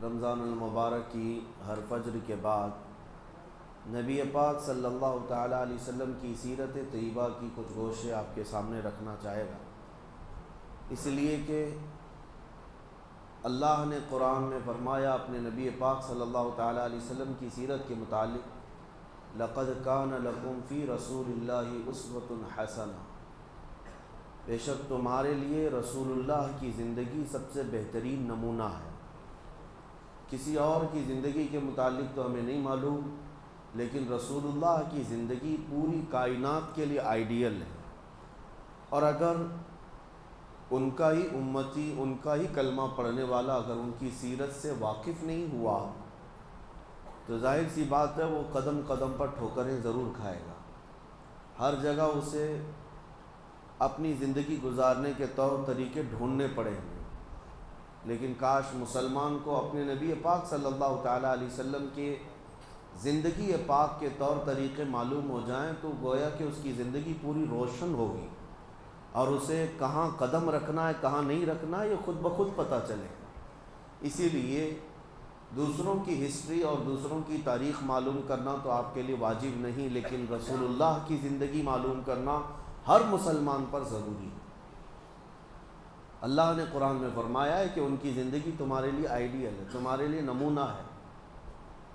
رمضان المبارک کی ہر فجر کے بعد نبی پاک صلی اللہ تعالیٰ علیہ وسلم کی سیرت طیبہ کی کچھ گوشے آپ کے سامنے رکھنا چاہے گا، اس لیے کہ اللہ نے قرآن میں فرمایا اپنے نبی پاک صلی اللہ تعالیٰ علیہ وسلم کی سیرت کے متعلق، لَقَدْ كَانَ لَكُمْ فِي رَسُولِ اللَّهِ أُسْوَةٌ حَسَنَةٌ، بے شک تمہارے لیے رسول اللہ کی زندگی سب سے بہترین نمونہ ہے۔ کسی اور کی زندگی کے متعلق تو ہمیں نہیں معلوم، لیکن رسول اللہ کی زندگی پوری کائنات کے لیے آئیڈیل ہے، اور اگر ان کا ہی امتی، ان کا ہی کلمہ پڑھنے والا اگر ان کی سیرت سے واقف نہیں ہوا تو ظاہر سی بات ہے وہ قدم قدم پر ٹھوکریں ضرور کھائے گا، ہر جگہ اسے اپنی زندگی گزارنے کے طور طریقے ڈھونڈنے پڑیں گے۔ لیکن کاش مسلمان کو اپنے نبی پاک صلی اللہ تعالیٰ علیہ وسلم کے زندگی پاک کے طور طریقے معلوم ہو جائیں تو گویا کہ اس کی زندگی پوری روشن ہوگی، اور اسے کہاں قدم رکھنا ہے کہاں نہیں رکھنا ہے یہ خود بخود پتہ چلے گا۔ اسی لیے دوسروں کی ہسٹری اور دوسروں کی تاریخ معلوم کرنا تو آپ کے لیے واجب نہیں، لیکن رسول اللہ کی زندگی معلوم کرنا ہر مسلمان پر ضروری ہے۔ اللہ نے قرآن میں فرمایا ہے کہ ان کی زندگی تمہارے لیے آئیڈیل ہے، تمہارے لیے نمونہ ہے،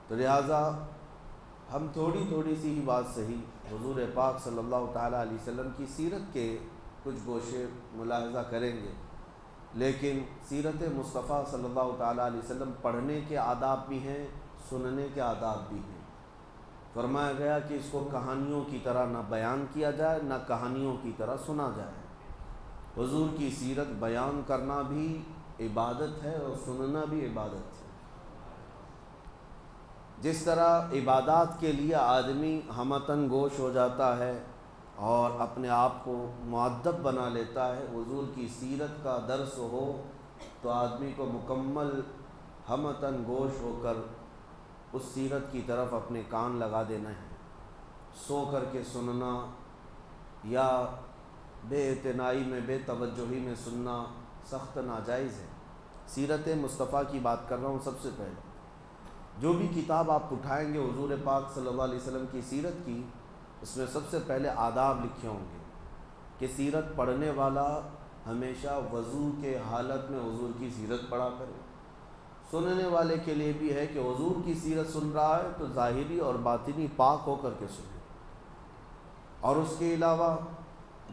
تو لہٰذا ہم تھوڑی تھوڑی سی ہی بات صحیح حضور پاک صلی اللہ تعالیٰ علیہ وسلم کی سیرت کے کچھ گوشے ملاحظہ کریں گے، لیکن سیرت مصطفیٰ صلی اللہ تعالیٰ علیہ وسلم پڑھنے کے آداب بھی ہیں، سننے کے آداب بھی ہیں۔ فرمایا گیا کہ اس کو کہانیوں کی طرح نہ بیان کیا جائے نہ کہانیوں کی طرح سنا جائے۔ حضور کی سیرت بیان کرنا بھی عبادت ہے اور سننا بھی عبادت ہے۔ جس طرح عبادات کے لیے آدمی ہمتن گوش ہو جاتا ہے اور اپنے آپ کو مؤدب بنا لیتا ہے، حضور کی سیرت کا درس ہو تو آدمی کو مکمل ہمتن گوش ہو کر اس سیرت کی طرف اپنے کان لگا دینا ہے۔ سو کر کے سننا یا بے اعتنائی میں بے توجہی میں سننا سخت ناجائز ہے۔ سیرت مصطفیٰ کی بات کر رہا ہوں۔ سب سے پہلے جو بھی کتاب آپ اٹھائیں گے حضور پاک صلی اللہ علیہ وسلم کی سیرت کی، اس میں سب سے پہلے آداب لکھے ہوں گے کہ سیرت پڑھنے والا ہمیشہ وضو کے حالت میں حضور کی سیرت پڑھا کرے۔ سننے والے کے لیے بھی ہے کہ حضور کی سیرت سن رہا ہے تو ظاہری اور باطنی پاک ہو کر کے سنے، اور اس کے علاوہ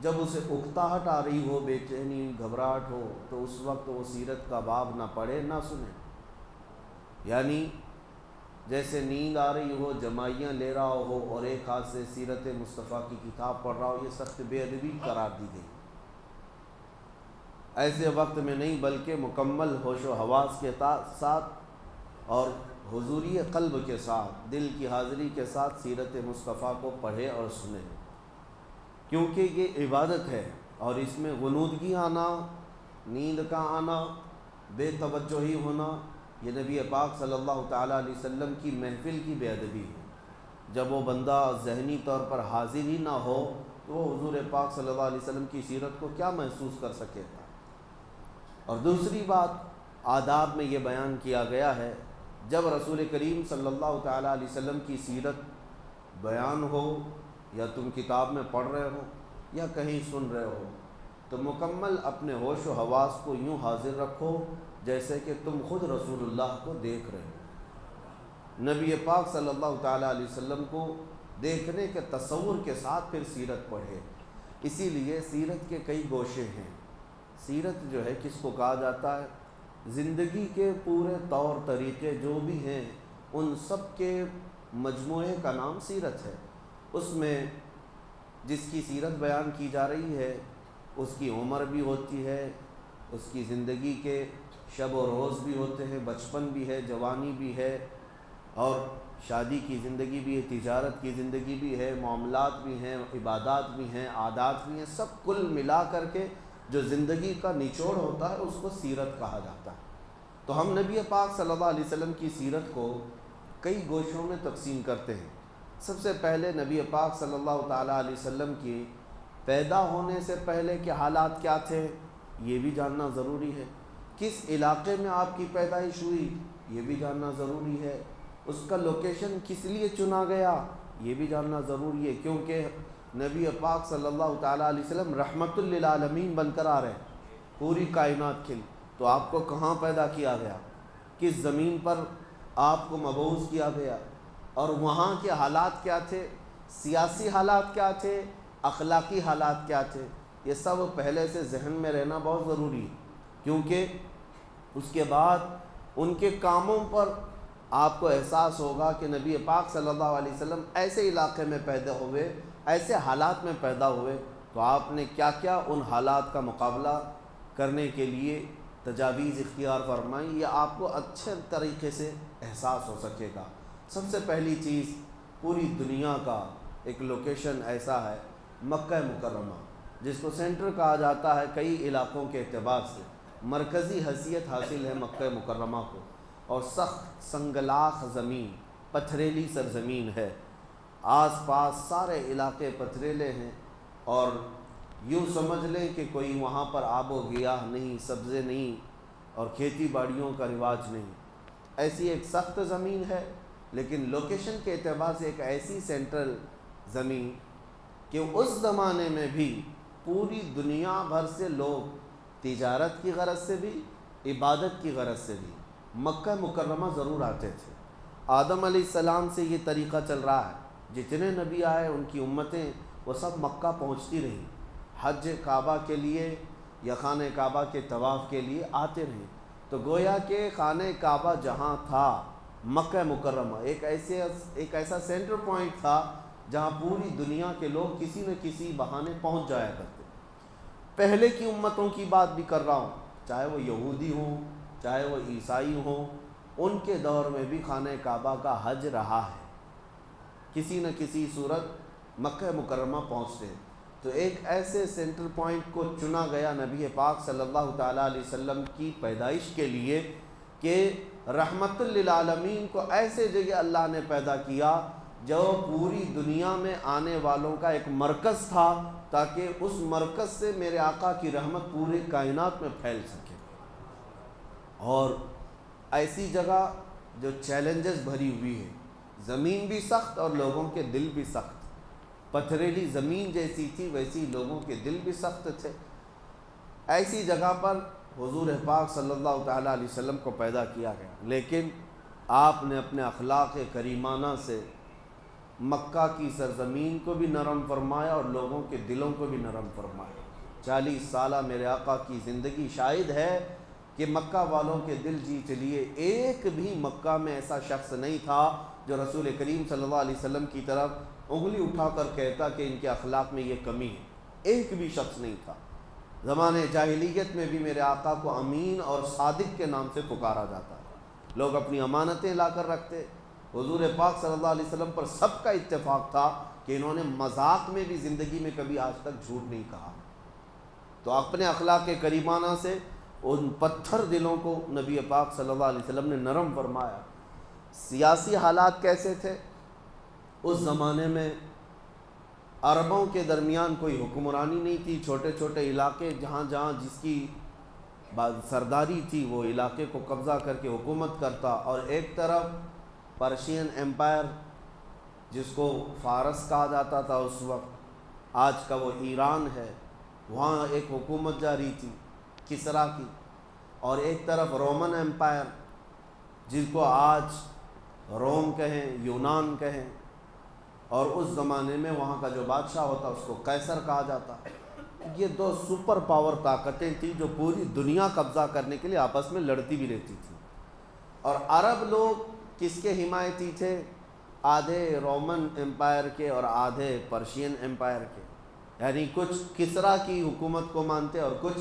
جب اسے اکتاہٹ آ رہی ہو، بے چینی گھبراہٹ ہو، تو اس وقت وہ سیرت کا باب نہ پڑھے نہ سنے۔ یعنی جیسے نیند آ رہی ہو، جمائیاں لے رہا ہو اور ایک ہاتھ سے سیرت مصطفیٰ کی کتاب پڑھ رہا ہو، یہ سخت بے ادبی قرار دی گئی۔ ایسے وقت میں نہیں بلکہ مکمل ہوش و حواس کے ساتھ اور حضوری قلب کے ساتھ، دل کی حاضری کے ساتھ سیرت مصطفیٰ کو پڑھے اور سنے، کیونکہ یہ عبادت ہے، اور اس میں غنودگی آنا، نیند کا آنا، بے توجہی ہونا، یہ نبی پاک صلی اللہ تعالیٰ علیہ وسلم کی محفل کی بے ادبی ہے۔ جب وہ بندہ ذہنی طور پر حاضر ہی نہ ہو تو وہ حضور پاک صلی اللہ علیہ وسلم کی سیرت کو کیا محسوس کر سکے گا۔ اور دوسری بات آداب میں یہ بیان کیا گیا ہے، جب رسول کریم صلی اللہ تعالیٰ علیہ وسلم کی سیرت بیان ہو، یا تم کتاب میں پڑھ رہے ہو یا کہیں سن رہے ہو، تو مکمل اپنے ہوش و حواس کو یوں حاضر رکھو جیسے کہ تم خود رسول اللہ کو دیکھ رہے ہو۔ نبی پاک صلی اللہ تعالیٰ علیہ وسلم کو دیکھنے کے تصور کے ساتھ پھر سیرت پڑھے۔ اسی لیے سیرت کے کئی گوشے ہیں۔ سیرت جو ہے کس کو کہا جاتا ہے؟ زندگی کے پورے طور طریقے جو بھی ہیں ان سب کے مجموعے کا نام سیرت ہے۔ اس میں جس کی سیرت بیان کی جا رہی ہے اس کی عمر بھی ہوتی ہے، اس کی زندگی کے شب و روز بھی ہوتے ہیں، بچپن بھی ہے، جوانی بھی ہے، اور شادی کی زندگی بھی ہے، تجارت کی زندگی بھی ہے، معاملات بھی ہیں، عبادات بھی ہیں، عادات بھی ہیں، سب کل ملا کر کے جو زندگی کا نچوڑ ہوتا ہے اس کو سیرت کہا جاتا ہے۔ تو ہم نبی پاک صلی اللہ علیہ وسلم کی سیرت کو کئی گوشوں میں تقسیم کرتے ہیں۔ سب سے پہلے نبی پاک صلی اللہ تعالیٰ علیہ وسلم کی پیدا ہونے سے پہلے کے حالات کیا تھے یہ بھی جاننا ضروری ہے، کس علاقے میں آپ کی پیدائش ہوئی یہ بھی جاننا ضروری ہے، اس کا لوکیشن کس لیے چنا گیا یہ بھی جاننا ضروری ہے، کیونکہ نبی پاک صلی اللہ تعالیٰ علیہ وسلم رحمت للعالمین بن کر آ رہے ہیں پوری کائنات کے لیے، تو آپ کو کہاں پیدا کیا گیا، کس زمین پر آپ کو مبعوث کیا گیا، اور وہاں کے حالات کیا تھے، سیاسی حالات کیا تھے، اخلاقی حالات کیا تھے، یہ سب پہلے سے ذہن میں رہنا بہت ضروری ہے، کیونکہ اس کے بعد ان کے کاموں پر آپ کو احساس ہوگا کہ نبی پاک صلی اللہ علیہ وسلم ایسے علاقے میں پیدا ہوئے، ایسے حالات میں پیدا ہوئے، تو آپ نے کیا کیا ان حالات کا مقابلہ کرنے کے لیے تجاویز اختیار فرمائی، یہ آپ کو اچھے طریقے سے احساس ہو سکے گا۔ سب سے پہلی چیز، پوری دنیا کا ایک لوکیشن ایسا ہے مکہ مکرمہ، جس کو سینٹر کہا جاتا ہے کئی علاقوں کے اعتبار سے، مرکزی حیثیت حاصل ہے مکہ مکرمہ کو، اور سخت سنگلاخ زمین، پتھریلی سرزمین ہے، آس پاس سارے علاقے پتھریلے ہیں، اور یوں سمجھ لیں کہ کوئی وہاں پر آب و گیاہ نہیں، سبزے نہیں، اور کھیتی باڑیوں کا رواج نہیں، ایسی ایک سخت زمین ہے، لیکن لوکیشن کے اعتبار سے ایک ایسی سینٹرل زمین کہ اس زمانے میں بھی پوری دنیا بھر سے لوگ تجارت کی غرض سے بھی، عبادت کی غرض سے بھی مکہ مکرمہ ضرور آتے تھے۔ آدم علیہ السلام سے یہ طریقہ چل رہا ہے، جتنے نبی آئے ان کی امتیں وہ سب مکہ پہنچتی رہیں، حج کعبہ کے لیے یا خانہ کعبہ کے طواف کے لیے آتے رہیں، تو گویا کہ خانہ کعبہ جہاں تھا مکہ مکرمہ ایک ایسا سینٹر پوائنٹ تھا جہاں پوری دنیا کے لوگ کسی نہ کسی بہانے پہنچ جایا کرتے۔ پہلے کی امتوں کی بات بھی کر رہا ہوں، چاہے وہ یہودی ہوں چاہے وہ عیسائی ہوں، ان کے دور میں بھی خانہ کعبہ کا حج رہا ہے، کسی نہ کسی صورت مکہ مکرمہ پہنچتے ہیں۔ تو ایک ایسے سینٹر پوائنٹ کو چنا گیا نبی پاک صلی اللہ تعالیٰ علیہ وسلم کی پیدائش کے لیے کہ رحمت للعالمین کو ایسے جگہ اللہ نے پیدا کیا جو پوری دنیا میں آنے والوں کا ایک مرکز تھا، تاکہ اس مرکز سے میرے آقا کی رحمت پورے کائنات میں پھیل سکے، اور ایسی جگہ جو چیلنجز بھری ہوئی ہے، زمین بھی سخت اور لوگوں کے دل بھی سخت، پتھریلی زمین جیسی تھی ویسی لوگوں کے دل بھی سخت تھے، ایسی جگہ پر حضور پاک صلی اللہ تعالیٰ علیہ وسلم کو پیدا کیا گیا، لیکن آپ نے اپنے اخلاق کریمانہ سے مکہ کی سرزمین کو بھی نرم فرمایا اور لوگوں کے دلوں کو بھی نرم فرمایا۔ 40 سالہ میرے آقا کی زندگی شاہد ہے کہ مکہ والوں کے دل جیت لیے، ایک بھی مکہ میں ایسا شخص نہیں تھا جو رسول کریم صلی اللہ علیہ وسلم کی طرف انگلی اٹھا کر کہتا کہ ان کے اخلاق میں یہ کمی ہے، ایک بھی شخص نہیں تھا۔ زمانے جاہلیت میں بھی میرے آقا کو امین اور صادق کے نام سے پکارا جاتا ہے، لوگ اپنی امانتیں لا کر رکھتے، حضور پاک صلی اللہ علیہ وسلم پر سب کا اتفاق تھا کہ انہوں نے مذاق میں بھی زندگی میں کبھی آج تک جھوٹ نہیں کہا، تو اپنے اخلاق کریمانہ سے ان پتھر دلوں کو نبی پاک صلی اللہ علیہ وسلم نے نرم فرمایا۔ سیاسی حالات کیسے تھے اس زمانے میں؟ عربوں کے درمیان کوئی حکمرانی نہیں تھی، چھوٹے چھوٹے علاقے جہاں جہاں جس کی سرداری تھی وہ علاقے کو قبضہ کر کے حکومت کرتا، اور ایک طرف پرشین ایمپائر جس کو فارس کہا جاتا تھا اس وقت، آج کا وہ ایران ہے، وہاں ایک حکومت جاری تھی کسرا کی، اور ایک طرف رومن ایمپائر جس کو آج روم کہیں، یونان کہیں، اور اس زمانے میں وہاں کا جو بادشاہ ہوتا اس کو قیصر کہا جاتا۔ یہ دو سپر پاور طاقتیں تھیں جو پوری دنیا قبضہ کرنے کے لیے آپس میں لڑتی بھی رہتی تھیں، اور عرب لوگ کس کے حمایتی تھے؟ آدھے رومن ایمپائر کے اور آدھے پرشین ایمپائر کے، یعنی کچھ کسرا کی حکومت کو مانتے اور کچھ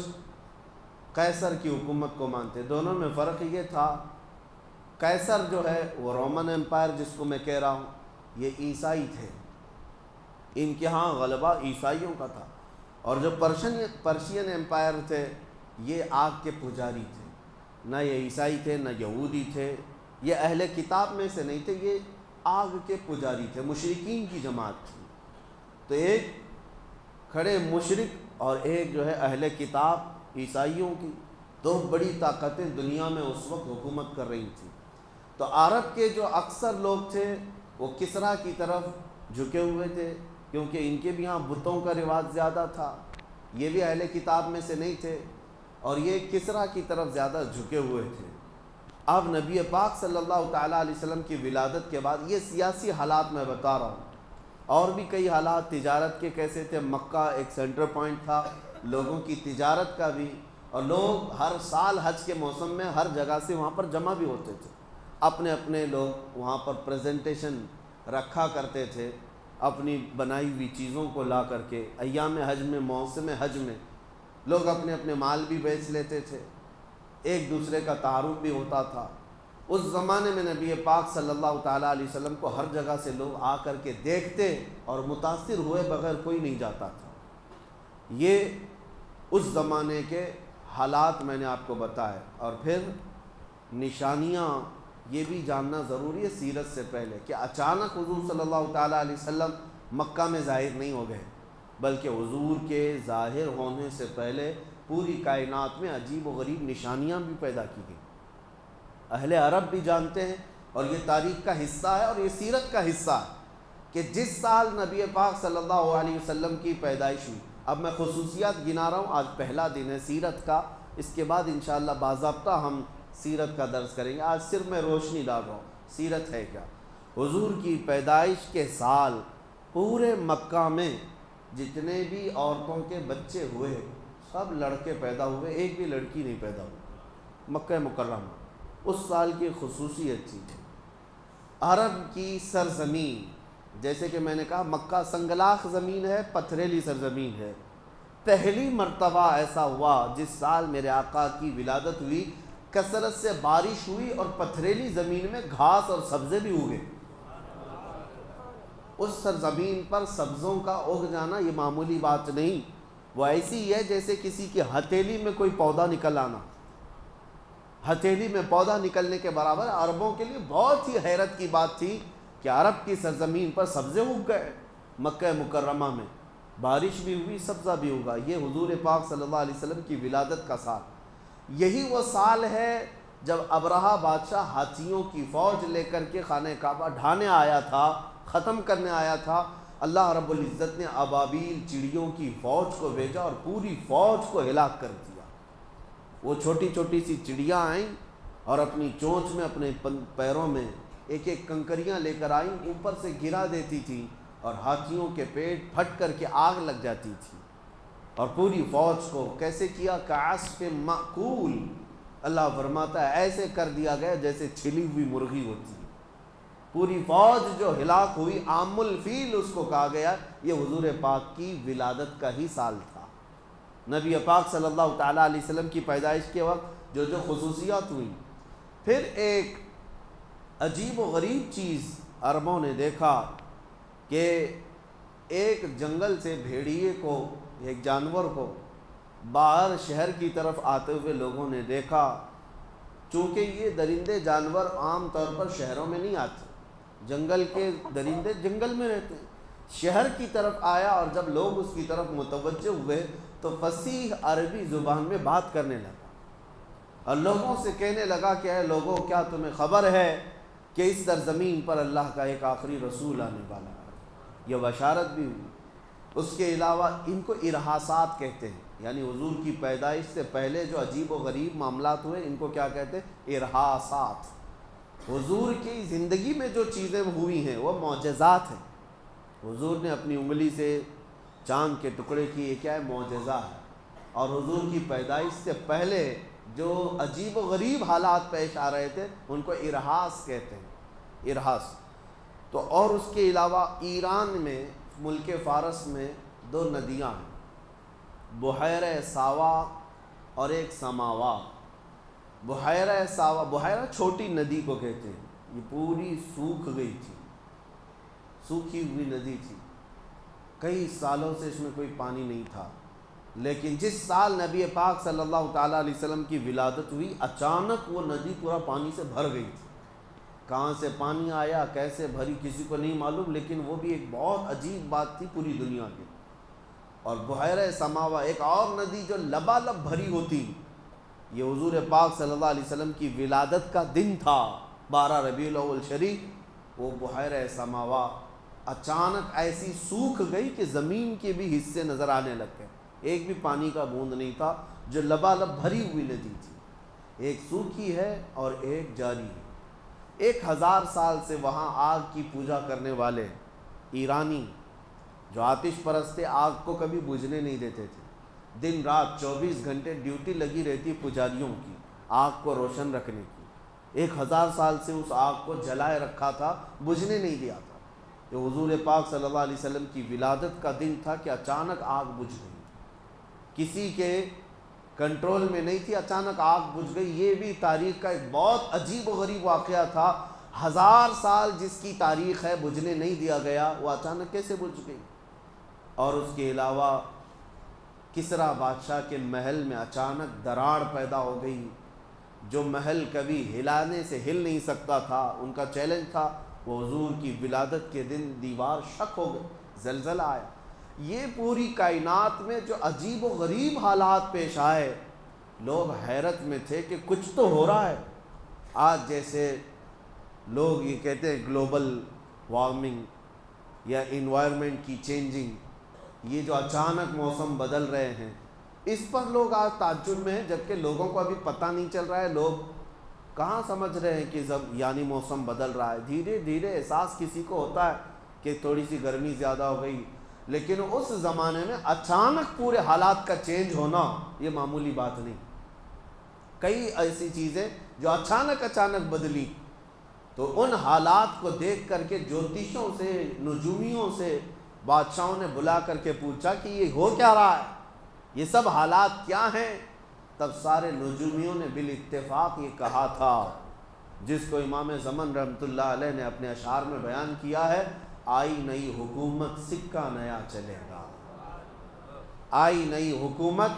قیصر کی حکومت کو مانتے۔ دونوں میں فرق یہ تھا، قیصر جو ہے وہ رومن ایمپائر جس کو میں کہہ رہا ہوں یہ عیسائی تھے، ان کے ہاں غلبہ عیسائیوں کا تھا، اور جو پرشین ایمپائر تھے یہ آگ کے پجاری تھے، نہ یہ عیسائی تھے نہ یہودی تھے، یہ اہل کتاب میں سے نہیں تھے، یہ آگ کے پجاری تھے، مشرکین کی جماعت تھی۔ تو ایک کھڑے مشرک اور ایک جو ہے اہل کتاب عیسائیوں کی دو بڑی طاقتیں دنیا میں اس وقت حکومت کر رہی تھیں۔ تو عرب کے جو اکثر لوگ تھے وہ کسریٰ کی طرف جھکے ہوئے تھے، کیونکہ ان کے بھی یہاں بتوں کا رواج زیادہ تھا، یہ بھی اہل کتاب میں سے نہیں تھے، اور یہ کسریٰ کی طرف زیادہ جھکے ہوئے تھے۔ اب نبی پاک صلی اللہ تعالیٰ علیہ وسلم کی ولادت کے بعد یہ سیاسی حالات میں بتا رہا ہوں، اور بھی کئی حالات تجارت کے کیسے تھے۔ مکہ ایک سینٹر پوائنٹ تھا لوگوں کی تجارت کا بھی، اور لوگ ہر سال حج کے موسم میں ہر جگہ سے وہاں پر جمع بھی ہوتے تھے، اپنے اپنے لوگ وہاں پر پریزنٹیشن رکھا کرتے تھے، اپنی بنائی ہوئی چیزوں کو لا کر کے ایام حج میں، موسم حج میں لوگ اپنے اپنے مال بھی بیچ لیتے تھے، ایک دوسرے کا تعارف بھی ہوتا تھا۔ اس زمانے میں نبی پاک صلی اللہ تعالیٰ علیہ وسلم کو ہر جگہ سے لوگ آ کر کے دیکھتے اور متاثر ہوئے بغیر کوئی نہیں جاتا تھا۔ یہ اس زمانے کے حالات میں نے آپ کو بتائے۔ اور پھر نشانیاں یہ بھی جاننا ضروری ہے سیرت سے پہلے کہ اچانک حضور صلی اللہ تعالیٰ علیہ وسلم مکہ میں ظاہر نہیں ہو گئے، بلکہ حضور کے ظاہر ہونے سے پہلے پوری کائنات میں عجیب و غریب نشانیاں بھی پیدا کی گئیں۔ اہل عرب بھی جانتے ہیں، اور یہ تاریخ کا حصہ ہے اور یہ سیرت کا حصہ ہے کہ جس سال نبی پاک صلی اللہ علیہ وسلم کی پیدائش ہوئی، اب میں خصوصیات گنا رہا ہوں، آج پہلا دن ہے سیرت کا، اس کے بعد انشاءاللہ باضابطہ ہم سیرت کا درس کریں گے۔ آج صرف میں روشنی ڈال رہا ہوں سیرت ہے کیا۔ حضور کی پیدائش کے سال پورے مکہ میں جتنے بھی عورتوں کے بچے ہوئے سب لڑکے پیدا ہوئے، ایک بھی لڑکی نہیں پیدا ہوئی مکہ مکرمہ۔ اس سال کی خصوصیت تھی عرب کی سرزمین، جیسے کہ میں نے کہا مکہ سنگلاخ زمین ہے، پتھریلی سرزمین ہے۔ پہلی مرتبہ ایسا ہوا جس سال میرے آقا کی ولادت ہوئی، کثرت سے بارش ہوئی اور پتھریلی زمین میں گھاس اور سبزے بھی اگے۔ اس سرزمین پر سبزوں کا اگ جانا یہ معمولی بات نہیں، وہ ایسی ہے جیسے کسی کی ہتھیلی میں کوئی پودا نکل آنا۔ ہتھیلی میں پودا نکلنے کے برابر عربوں کے لیے بہت ہی حیرت کی بات تھی کہ عرب کی سرزمین پر سبزے اگ گئے۔ مکہ مکرمہ میں بارش بھی ہوئی، سبزہ بھی اگا۔ یہ حضور پاک صلی اللہ علیہ وسلم کی ولادت کا سال، یہی وہ سال ہے جب ابرہہ بادشاہ ہاتھیوں کی فوج لے کر کے خانہ کعبہ ڈھانے آیا تھا، ختم کرنے آیا تھا۔ اللہ رب العزت نے ابابیل چڑیوں کی فوج کو بھیجا اور پوری فوج کو ہلاک کر دیا۔ وہ چھوٹی چھوٹی سی چڑیاں آئیں اور اپنی چونچ میں، اپنے پیروں میں ایک ایک کنکریاں لے کر آئیں، اوپر سے گرا دیتی تھیں اور ہاتھیوں کے پیٹ پھٹ کر کے آگ لگ جاتی تھی، اور پوری فوج کو کیسے کیا، کعصف مأکول، اللہ فرماتا ہے ایسے کر دیا گیا جیسے چھلی ہوئی مرغی ہوتی ہے۔ پوری فوج جو ہلاک ہوئی، عام الفیل اس کو کہا گیا۔ یہ حضور پاک کی ولادت کا ہی سال تھا۔ نبی پاک صلی اللہ تعالیٰ علیہ وسلم کی پیدائش کے وقت جو خصوصیات ہوئیں، پھر ایک عجیب و غریب چیز عربوں نے دیکھا کہ ایک جنگل سے بھیڑیے کو، ایک جانور کو باہر شہر کی طرف آتے ہوئے لوگوں نے دیکھا۔ چونکہ یہ درندے جانور عام طور پر شہروں میں نہیں آتے، جنگل کے درندے جنگل میں رہتے ہیں۔ شہر کی طرف آیا اور جب لوگ اس کی طرف متوجہ ہوئے تو فصیح عربی زبان میں بات کرنے لگا اور لوگوں سے کہنے لگا کہ اے لوگوں، کیا تمہیں خبر ہے کہ اس سرزمین پر اللہ کا ایک آخری رسول آنے والا ہے؟ یہ بشارت بھی ہوئی۔ اس کے علاوہ ان کو ارحاسات کہتے ہیں، یعنی حضور کی پیدائش سے پہلے جو عجیب و غریب معاملات ہوئے ان کو کیا کہتے ہیں؟ ارحاسات۔ حضور کی زندگی میں جو چیزیں ہوئی ہیں وہ معجزات ہیں۔ حضور نے اپنی انگلی سے چاند کے ٹکڑے کی، یہ کیا ہے؟ معجزہ ہے۔ اور حضور کی پیدائش سے پہلے جو عجیب و غریب حالات پیش آ رہے تھے ان کو ارحاس کہتے ہیں، ارحاس۔ تو اور اس کے علاوہ ایران میں، ملک فارس میں دو ندیاں ہیں، بحیرہ ساوا اور ایک سماوا۔ بحیرہ ساوا، بحیرہ چھوٹی ندی کو کہتے ہیں، یہ پوری سوکھ گئی تھی، سوکھی ہوئی ندی تھی، کئی سالوں سے اس میں کوئی پانی نہیں تھا۔ لیکن جس سال نبی پاک صلی اللہ تعالیٰ علیہ وسلم کی ولادت ہوئی، اچانک وہ ندی پورا پانی سے بھر گئی تھی۔ کہاں سے پانی آیا، کیسے بھری، کسی کو نہیں معلوم، لیکن وہ بھی ایک بہت عجیب بات تھی پوری دنیا کی۔ اور بحیرہ سماوا ایک اور ندی جو لبالب بھری ہوتی، یہ حضور پاک صلی اللہ علیہ وسلم کی ولادت کا دن تھا 12 ربیع الاول شریف۔ وہ بحیرہ سماوا اچانک ایسی سوکھ گئی کہ زمین کے بھی حصے نظر آنے لگ گئے، ایک بھی پانی کا بوند نہیں تھا۔ جو لبالب بھری ہوئی ندی تھی، ایک سوکھی ہے اور ایک جاری ہے۔ 1000 سال سے وہاں آگ کی پوجا کرنے والے ایرانی جو آتش پرست تھے، آگ کو کبھی بجھنے نہیں دیتے تھے، دن رات 24 گھنٹے ڈیوٹی لگی رہتی پجاریوں کی آگ کو روشن رکھنے کی۔ 1000 سال سے اس آگ کو جلائے رکھا تھا، بجھنے نہیں دیا تھا۔ یہ حضور پاک صلی اللہ علیہ وسلم کی ولادت کا دن تھا کہ اچانک آگ بجھ گئی، کسی کے کنٹرول میں نہیں تھی، اچانک آگ بجھ گئی۔ یہ بھی تاریخ کا ایک بہت عجیب و غریب واقعہ تھا۔ 1000 سال جس کی تاریخ ہے بجھنے نہیں دیا گیا، وہ اچانک کیسے بجھ گئی؟ اور اس کے علاوہ کسریٰ بادشاہ کے محل میں اچانک دراڑ پیدا ہو گئی، جو محل کبھی ہلانے سے ہل نہیں سکتا تھا، ان کا چیلنج تھا، وہ حضور کی ولادت کے دن دیوار شک ہو گئی، زلزلہ آیا۔ یہ پوری کائنات میں جو عجیب و غریب حالات پیش آئے، لوگ حیرت میں تھے کہ کچھ تو ہو رہا ہے۔ آج جیسے لوگ یہ کہتے ہیں گلوبل وارمنگ یا انوائرمنٹ کی چینجنگ، یہ جو اچانک موسم بدل رہے ہیں، اس پر لوگ آج تعجب میں ہیں، جبکہ لوگوں کو ابھی پتہ نہیں چل رہا ہے۔ لوگ کہاں سمجھ رہے ہیں کہ یعنی موسم بدل رہا ہے۔ دھیرے دھیرے احساس کسی کو ہوتا ہے کہ تھوڑی سی گرمی زیادہ ہو گئی، لیکن اس زمانے میں اچانک پورے حالات کا چینج ہونا یہ معمولی بات نہیں۔ کئی ایسی چیزیں جو اچانک بدلی، تو ان حالات کو دیکھ کر کے جوتشوں سے، نجومیوں سے بادشاہوں نے بلا کر کے پوچھا کہ یہ ہو کیا رہا ہے، یہ سب حالات کیا ہیں؟ تب سارے نجومیوں نے بالاتفاق یہ کہا تھا، جس کو امام زمن رحمۃ اللہ علیہ نے اپنے اشعار میں بیان کیا ہے، آئی نئی حکومت سکہ نیا چلے گا، آئی نئی حکومت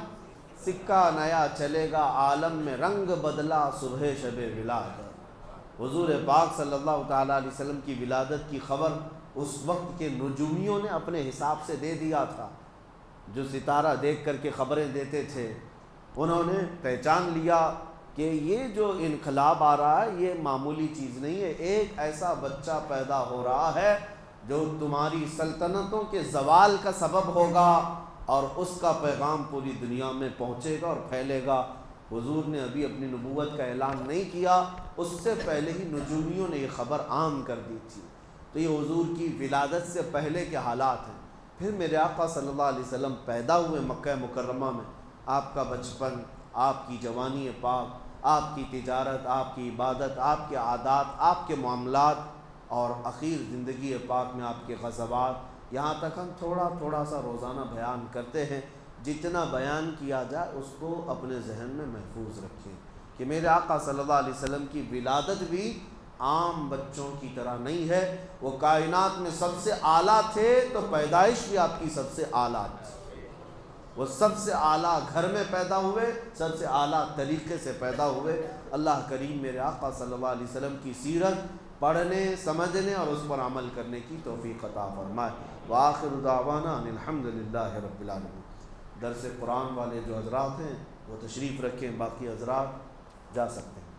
سکہ نیا چلے گا، عالم میں رنگ بدلا صبح شب ولادت۔ حضور پاک صلی اللہ تعالیٰ علیہ وسلم کی ولادت کی خبر اس وقت کے نجومیوں نے اپنے حساب سے دے دیا تھا، جو ستارہ دیکھ کر کے خبریں دیتے تھے۔ انہوں نے پہچان لیا کہ یہ جو انقلاب آ رہا ہے یہ معمولی چیز نہیں ہے، ایک ایسا بچہ پیدا ہو رہا ہے جو تمہاری سلطنتوں کے زوال کا سبب ہوگا، اور اس کا پیغام پوری دنیا میں پہنچے گا اور پھیلے گا۔ حضور نے ابھی اپنی نبوت کا اعلان نہیں کیا، اس سے پہلے ہی نجومیوں نے یہ خبر عام کر دی تھی۔ تو یہ حضور کی ولادت سے پہلے کے حالات ہیں۔ پھر میرے آقا صلی اللہ علیہ وسلم پیدا ہوئے مکہ مکرمہ میں، آپ کا بچپن، آپ کی جوانی پاک، آپ کی تجارت، آپ کی عبادت، آپ کے عادات، آپ کے معاملات، اور اخیر زندگی پاک میں آپ کے غزوات، یہاں تک ہم تھوڑا تھوڑا سا روزانہ بیان کرتے ہیں۔ جتنا بیان کیا جائے اس کو اپنے ذہن میں محفوظ رکھیں کہ میرے آقا صلی اللہ علیہ وسلم کی ولادت بھی عام بچوں کی طرح نہیں ہے، وہ کائنات میں سب سے اعلیٰ تھے، تو پیدائش بھی آپ کی سب سے اعلیٰ تھی۔ وہ سب سے اعلیٰ گھر میں پیدا ہوئے، سب سے اعلیٰ طریقے سے پیدا ہوئے۔ اللہ کریم میرے آقا صلی اللہ علیہ وسلم کی سیرت پڑھنے، سمجھنے اور اس پر عمل کرنے کی توفیق عطا فرمائے۔ وآخر دعوانا ان الحمد للہ رب العالمین۔ درس قرآن والے جو حضرات ہیں وہ تشریف رکھیں، باقی حضرات جا سکتے ہیں۔